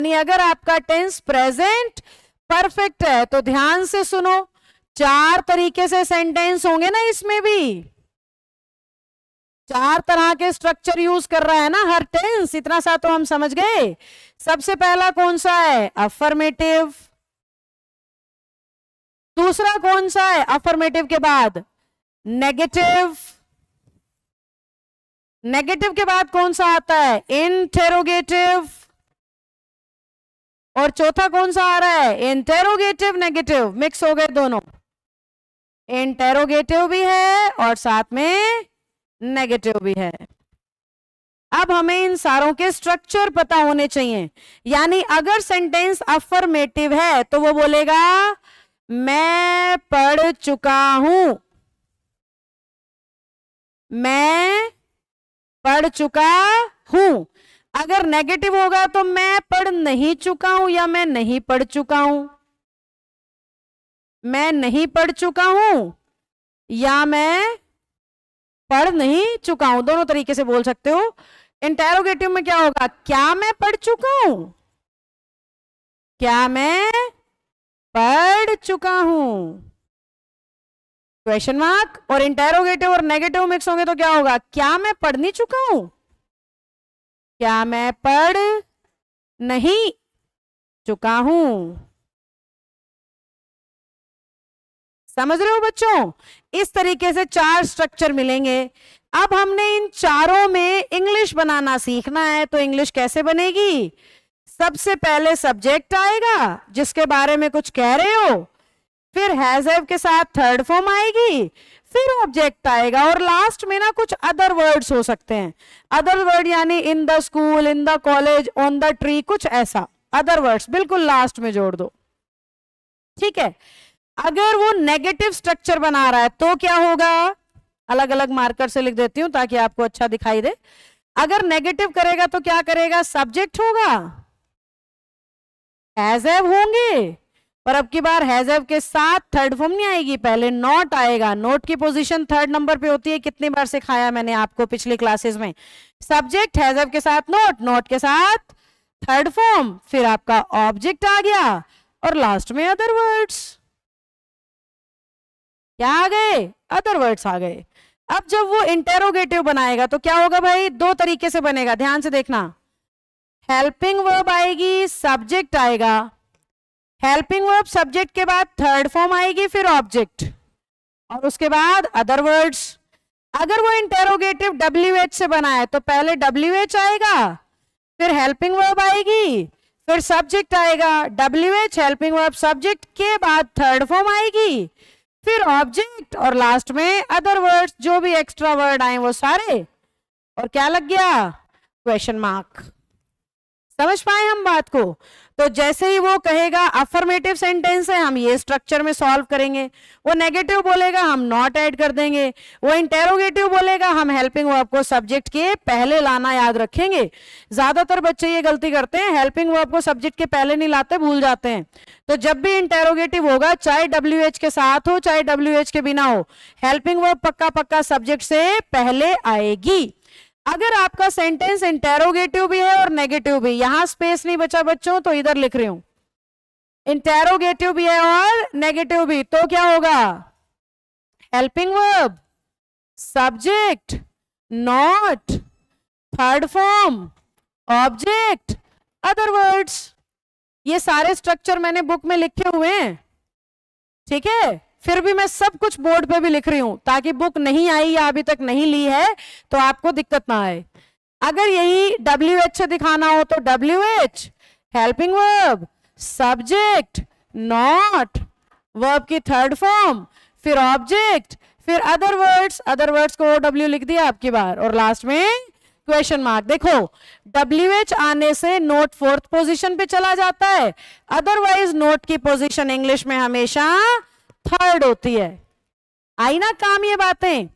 यानी अगर आपका टेंस प्रेजेंट परफेक्ट है तो ध्यान से सुनो, 4 तरीके से सेंटेंस होंगे ना, इसमें भी 4 तरह के स्ट्रक्चर यूज कर रहा है ना हर टेंस, इतना सा तो हम समझ गए। सबसे पहला कौन सा है? अफर्मेटिव। दूसरा कौन सा है अफर्मेटिव के बाद? नेगेटिव। नेगेटिव के बाद कौन सा आता है? इंटेरोगेटिव। और चौथा कौन सा आ रहा है? इंटेरोगेटिव नेगेटिव, मिक्स हो गए दोनों। इंटेरोगेटिव भी है और साथ में नेगेटिव भी है। अब हमें इन सारों के स्ट्रक्चर पता होने चाहिए। यानी अगर सेंटेंस अफर्मेटिव है तो वो बोलेगा मैं पढ़ चुका हूं, मैं पढ़ चुका हूं। अगर नेगेटिव होगा तो मैं पढ़ नहीं चुका हूं या मैं नहीं पढ़ चुका हूं, मैं नहीं पढ़ चुका हूं या मैं पढ़ नहीं चुका हूं, दोनों तरीके से बोल सकते हो। इंटेरोगेटिव में क्या होगा? क्या मैं पढ़ चुका हूं, क्या मैं पढ़ चुका हूं, क्वेश्चन मार्क। और इंटेरोगेटिव और नेगेटिव मिक्स होंगे तो क्या होगा? क्या मैं पढ़ नहीं चुका हूं, क्या मैं पढ़ नहीं चुका हूं। समझ रहे हो बच्चों? इस तरीके से 4 स्ट्रक्चर मिलेंगे। अब हमने इन चारों में इंग्लिश बनाना सीखना है, तो इंग्लिश कैसे बनेगी? सबसे पहले सब्जेक्ट आएगा जिसके बारे में कुछ कह रहे हो, फिर हैज हैव के साथ थर्ड फॉर्म आएगी, फिर ऑब्जेक्ट आएगा, और लास्ट में ना कुछ अदर वर्ड्स हो सकते हैं। अदर वर्ड यानी in the school, in the college, on the tree, कुछ ऐसा अदर वर्ड्स बिल्कुल लास्ट में जोड़ दो। ठीक है। अगर वो नेगेटिव स्ट्रक्चर बना रहा है तो क्या होगा? अलग अलग मार्कर से लिख देती हूं ताकि आपको अच्छा दिखाई दे। अगर नेगेटिव करेगा तो क्या करेगा? सब्जेक्ट होगा, हैज हैव होंगे, पर अब की बार हैज हैव के साथ थर्ड फॉर्म नहीं आएगी, पहले नॉट आएगा। नोट की पोजीशन 3rd नंबर पे होती है, कितनी बार सिखाया मैंने आपको पिछली क्लासेस में। सब्जेक्ट हैज हैव के साथ नोट, नोट के साथ थर्ड फॉर्म, फिर आपका ऑब्जेक्ट आ गया, और लास्ट में अदर वर्ड्स। क्या आ गए? अदर वर्ड्स आ गए। अब जब वो इंटेरोगेटिव बनाएगा तो क्या होगा भाई? 2 तरीके से बनेगा, ध्यान से देखना। हेल्पिंग वर्ब आएगी, सब्जेक्ट आएगा। हेल्पिंग वर्ब सब्जेक्ट के बाद थर्ड फॉर्म आएगी, फिर ऑब्जेक्ट, और उसके बाद अदर वर्ड्स। अगर वो इंटेरोगेटिव WH से बना है तो पहले WH आएगा, फिर हेल्पिंग वर्ब आएगी, फिर सब्जेक्ट आएगा। WH हेल्पिंग वर्ब सब्जेक्ट के बाद थर्ड फॉर्म आएगी, फिर ऑब्जेक्ट, और लास्ट में अदर वर्ड्स, जो भी एक्स्ट्रा वर्ड आए वो सारे। और क्या लग गया? Question mark. समझ पाए हम बात को? तो जैसे ही वो कहेगा अफर्मेटिव सेंटेंस है, हम ये स्ट्रक्चर में सॉल्व करेंगे। वो नेगेटिव बोलेगा, हम नॉट ऐड कर देंगे। वो इंटेरोगेटिव बोलेगा, हम हेल्पिंग वर्ब को सब्जेक्ट के पहले लाना याद रखेंगे। ज्यादातर बच्चे ये गलती करते हैं, हेल्पिंग वर्ब को सब्जेक्ट के पहले नहीं लाते, भूल जाते हैं। तो जब भी इंटेरोगेटिव होगा, चाहे WH के साथ हो चाहे WH के बिना हो, हेल्पिंग वर्ब पक्का पक्का सब्जेक्ट से पहले आएगी। अगर आपका सेंटेंस इंटेरोगेटिव भी है और नेगेटिव भी, यहां स्पेस नहीं बचा बच्चों तो इधर लिख रही हूं, इंटेरोगेटिव भी है और नेगेटिव भी, तो क्या होगा? Helping verb, subject, not, third form, object, other words. ये सारे स्ट्रक्चर मैंने बुक में लिखे हुए हैं, ठीक है। फिर भी मैं सब कुछ बोर्ड पे भी लिख रही हूं ताकि बुक नहीं आई या अभी तक नहीं ली है तो आपको दिक्कत ना आए। अगर यही WH से दिखाना हो तो WH, helping verb, subject, not, verb की थर्ड फॉर्म, फिर ऑब्जेक्ट, फिर अदर वर्ड्स। अदर वर्ड्स को OW लिख दिया आपकी बार, और लास्ट में क्वेश्चन मार्क। देखो WH आने से नोट 4th पोजीशन पे चला जाता है, अदरवाइज नोट की पोजीशन इंग्लिश में हमेशा 3rd होती है। आई ना काम ये बातें?